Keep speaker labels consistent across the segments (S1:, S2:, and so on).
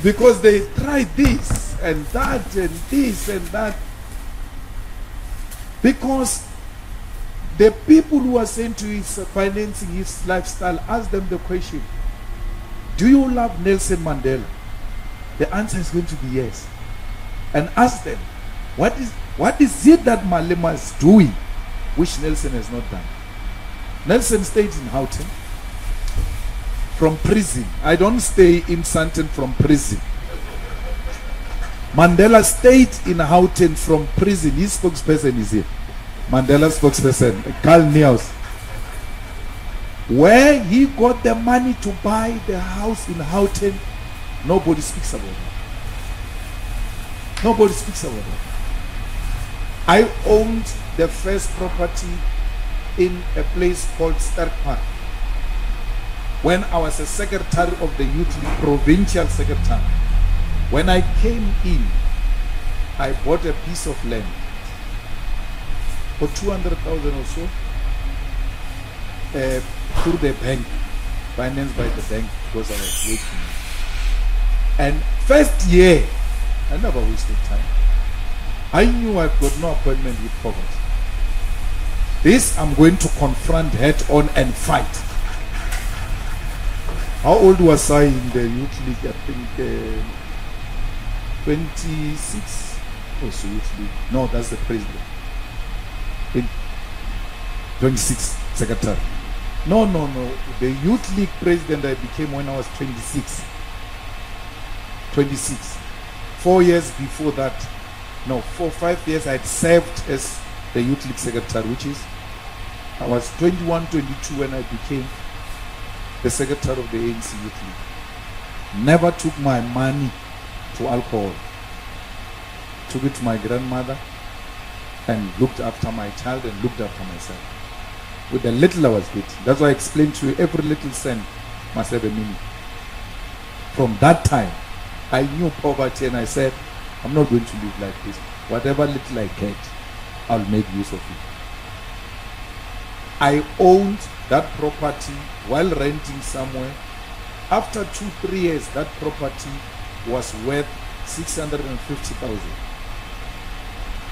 S1: Because they tried this and that and this and that. Because the people who are saying to his financing his lifestyle, ask them the question, do you love Nelson Mandela? The answer is going to be yes. And ask them, what is it that Malema is doing which Nelson has not done? Nelson stayed in Houghton from prison. I don't stay in Sandton from prison. Mandela stayed in Houghton from prison. His spokesperson is here. Mandela's spokesperson, Carl Niels. Where he got the money to buy the house in Houghton, nobody speaks about it. Nobody speaks about it. I owned the first property in a place called Stark Park when I was a secretary of the Youth League, provincial secretary. When I came in, I bought a piece of land for 200,000 or so through the bank, financed by the bank because I was working. And first year, I never wasted time. I knew I've got no appointment with poverty. This I'm going to confront head on and fight. How old was I in the Youth League? I think 26 or so Youth League. No, that's the president. 26 secretary. No. The Youth League president I became when I was 26. 26. 4 years before that, no, 5 years I had served as the Youth League secretary, which is, I was 21, 22 when I became the secretary of the ANC Youth League. Never took my money to alcohol. Took it to my grandmother and looked after my child and looked after myself. With the little I was getting. That's why I explained to you, every little cent must have a meaning. From that time, I knew poverty and I said, I'm not going to live like this. Whatever little I get, I'll make use of it. I owned that property while renting somewhere. After 2-3 years, that property was worth 650,000.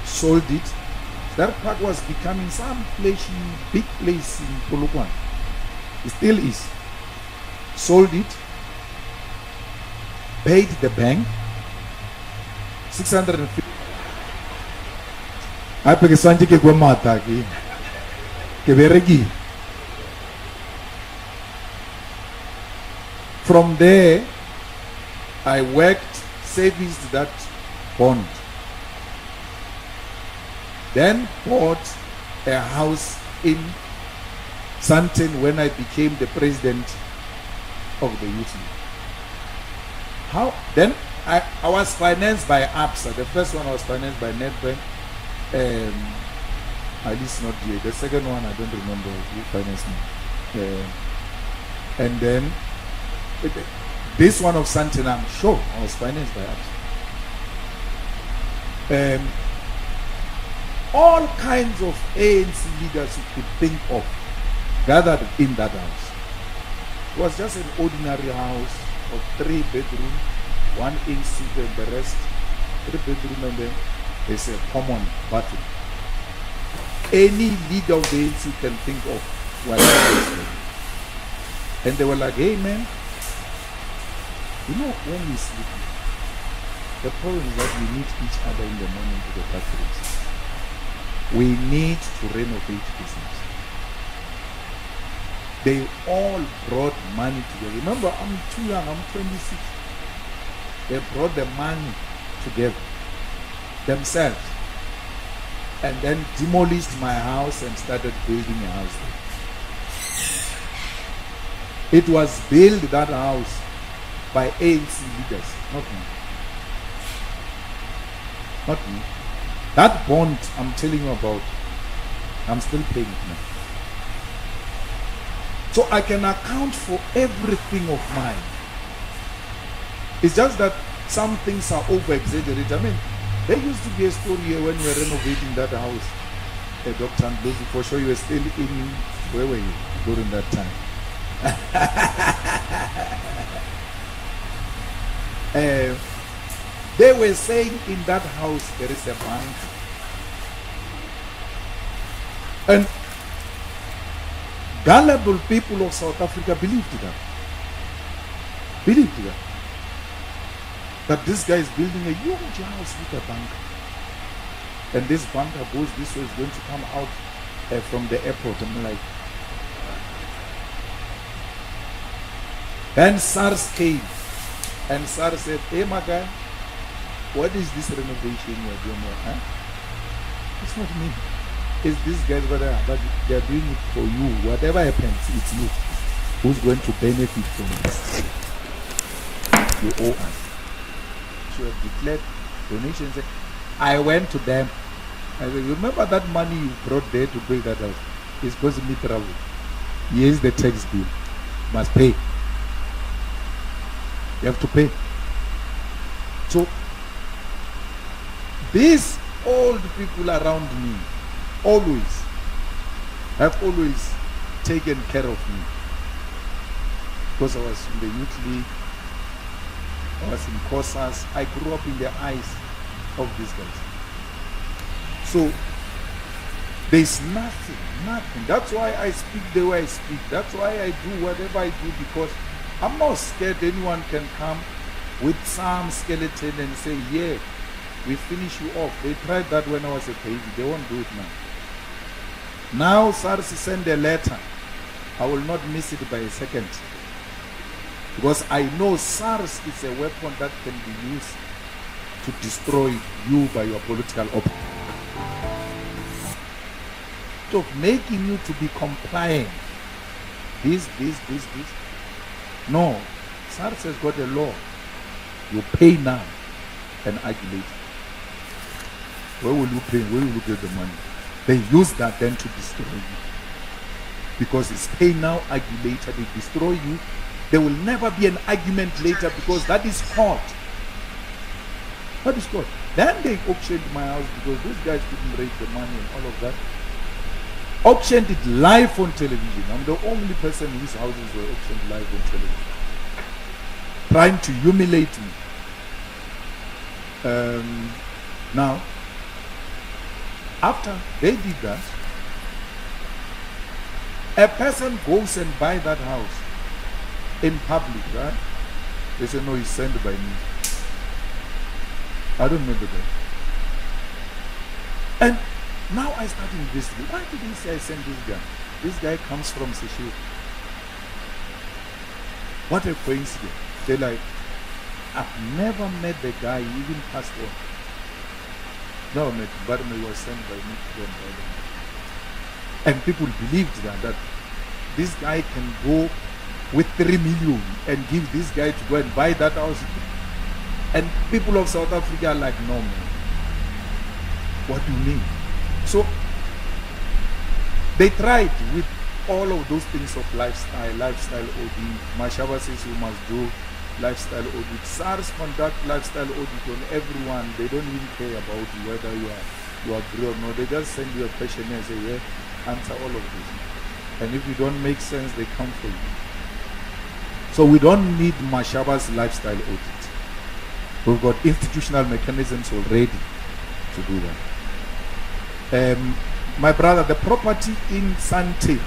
S1: Sold it. That park was becoming some place, big place in Polokwane. It still is. Sold it. Paid the bank 650. I pay Sanji ke kwa mata ki. Ke bereki. From there, I worked, serviced that bond. Then bought a house in Sandton when I became the president of the Youth League. How? Then I was financed by APSA. The first one I was financed by Nedbank. At least not yet. The second one I don't remember who financed me. And then this one of Sandton, I'm sure I was financed by APSA. All kinds of ANC leaders you could think of gathered in that house. It was just an ordinary house of 3 bedrooms, 1 in-suite and the rest 3 bedrooms, and then there's a common bathroom. Any leader of the ANC you can think of was there. And they were like, hey man, you know when we sleep, the problem is that we meet each other in the morning to the bathrooms. We need to renovate business. They all brought money together. Remember, I'm too young, I'm 26. They brought the money together themselves and then demolished my house and started building a house there. It was built, that house, by ANC leaders, not me. Not me. That bond I'm telling you about, I'm still paying it now. So I can account for everything of mine. It's just that some things are over-exaggerated. I mean, there used to be a story here when we were renovating that house. Dr. Andlozi, for sure you were still in, where were you during that time? They were saying in that house there is a bank. And gullible people of South Africa believed that. That this guy is building a huge house with a bank. And this banker goes this way, is going to come out from the airport. And I'm like, then SARS came. And SARS said, hey, my guy, what is this renovation you're doing here? Huh? It's not me. It's these guys, but they're doing it for you. Whatever happens, it's you who's going to benefit from this. You owe us. So I declared donations. I went to them. I said, remember that money you brought there to build that house? It's causing me trouble. Here's the tax bill. Must pay. You have to pay. So these old people around me have always taken care of me, because I was in the youth league, I was in COSAS. I grew up in the eyes of these guys. So there's nothing. That's why I speak the way I speak. That's why I do whatever I do, because I'm not scared anyone can come with some skeleton and say, yeah, we finish you off. They tried that when I was a baby. They won't do it now. Now SARS send a letter. I will not miss it by a second. Because I know SARS is a weapon that can be used to destroy you by your political opponent. So making you to be compliant. This. No. SARS has got a law. You pay now and argue later. Where will you pay? Where will you get the money? They use that then to destroy you. Because it's pay now, argue later. They destroy you. There will never be an argument later, because that is court. That is court. Then they auctioned my house because these guys couldn't raise the money and all of that. Auctioned it live on television. I'm the only person whose houses were auctioned live on television. Trying to humiliate me. Now, after they did that, a person goes and buy that house in public, right? They say, no, he's sent by me. I don't remember that. And now I start investigating. Why did he say I sent this guy? This guy comes from Seychelles. What a coincidence. They're like, I've never met the guy, he even passed on. Never met him, but he was sent by me to go and buy them. And people believed that this guy can go with 3 million and give this guy to go and buy that house. And people of South Africa are like, no man. What do you mean? So they tried with all of those things of lifestyle audit. Mashaba says you must do lifestyle audit. SARS conduct lifestyle audit on everyone. They don't even care about whether you agree or not. They just send you a questionnaire and say, yeah, answer all of this. And if you don't make sense, they come for you. So we don't need Mashaba's lifestyle audit. We've got institutional mechanisms already to do that. My brother, the property in Sante,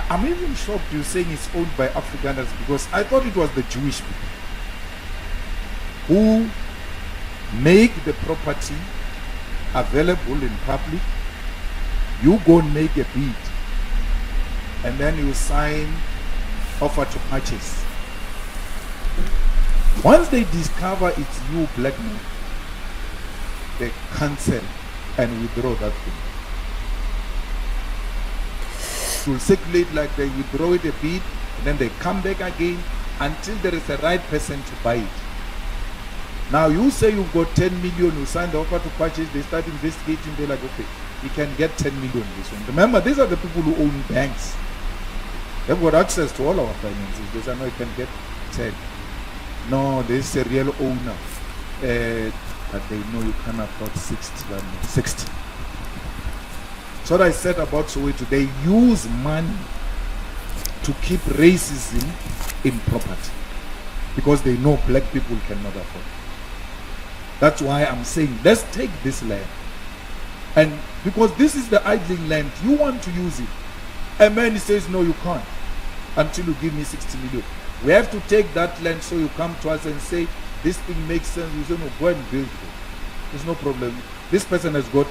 S1: I'm even shocked you're saying it's owned by Afrikaners, because I thought it was the Jewish people who make the property available in public. You go and make a bid, and then you sign offer to purchase. Once they discover it's you, black men, they cancel and withdraw that thing. It will circulate like they withdraw it a bit, and then they come back again until there is a right person to buy it. Now you say you've got 10 million, you sign the offer to purchase, they start investigating, they're like, okay, you can get 10 million this one. Remember, these are the people who own banks. They've got access to all our finances. They say, no, you can get 10. No, there's a real owner. But they know you can afford 60. So what I said about Soweto, they use money to keep racism in property because they know black people cannot afford. That's why I'm saying let's take this land. And because this is the idling land, you want to use it. A man says, no, you can't until you give me 60 million. We have to take that land, so you come to us and say, this thing makes sense. You say, no, go and build it. There's no problem. This person has got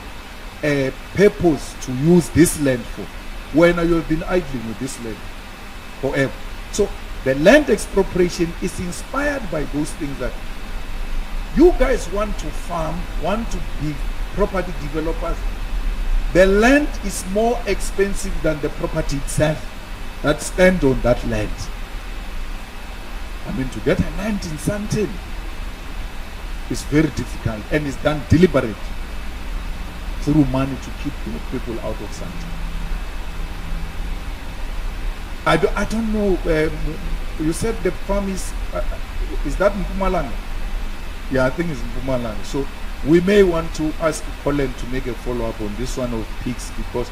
S1: a purpose to use this land for. When you have been idling with this land forever. So the land expropriation is inspired by those things that you guys want to farm, want to be property developers. The land is more expensive than the property itself that stand on that land. I mean, to get a land in Sandton is very difficult and is done deliberately through money to keep people out of Sandton. I don't know. You said the farm is that in Mpumalanga? Yeah, I think it's in Mpumalanga. So we may want to ask Colin to make a follow-up on this one of pigs, because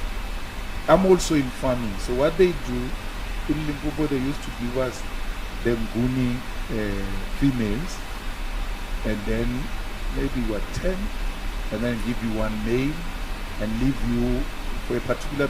S1: I'm also in farming. So what they do in Limpopo, they used to give us the Nguni females, and then maybe 10, and then give you one male and leave you for a particular